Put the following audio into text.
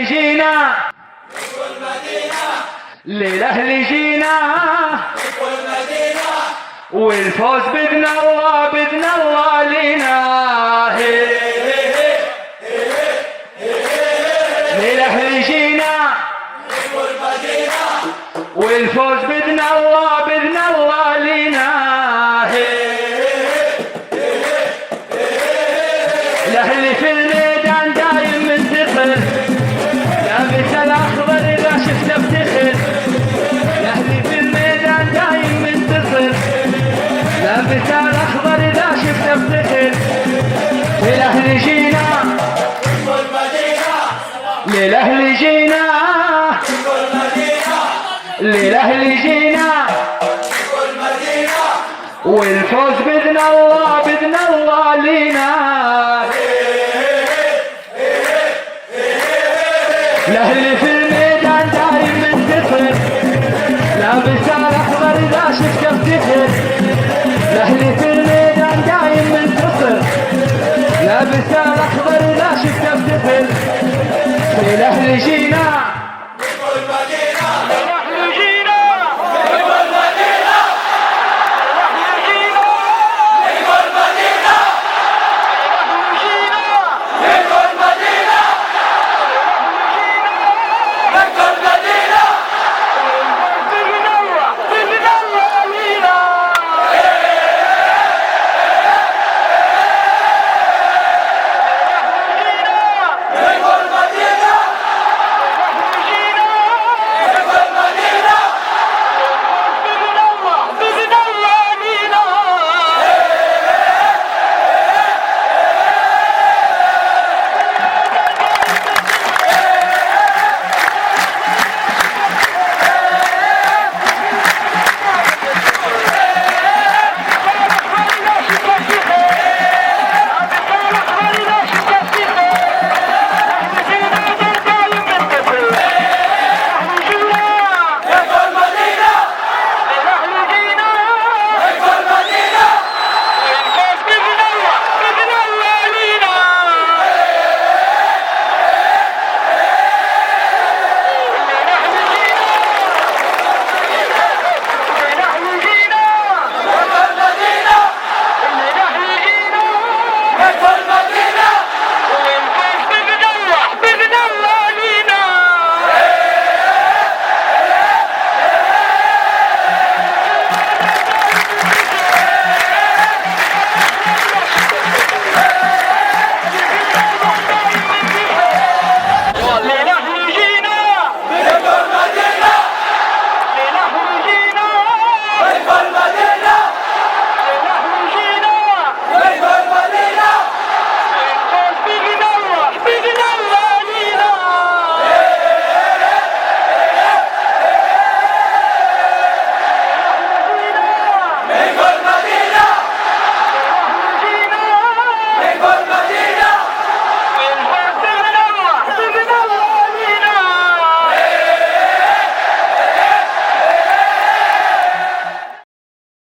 جينا للأهل جينا والفوز بإذن الله بإذن الله لينا للأهل جينا والفوز بإذن الله بإذن الله لينا الأهل في الميدان دايم منتقل لابس الأخضر إذا شفت افتخر الأهل في الميدان دايم منتقل لابس الأخضر إذا شفت افتخر للأهل جينا للأهل جينا للأهل جينا والفوز بإذن الله بإذن الله لينا الأهل في الميدان دايم منتصر لابس الأخضر إذا شفت افتخر الأهل في الميدان دايم منتصر لابس الأخضر إذا شفت افتخر الأهل جينا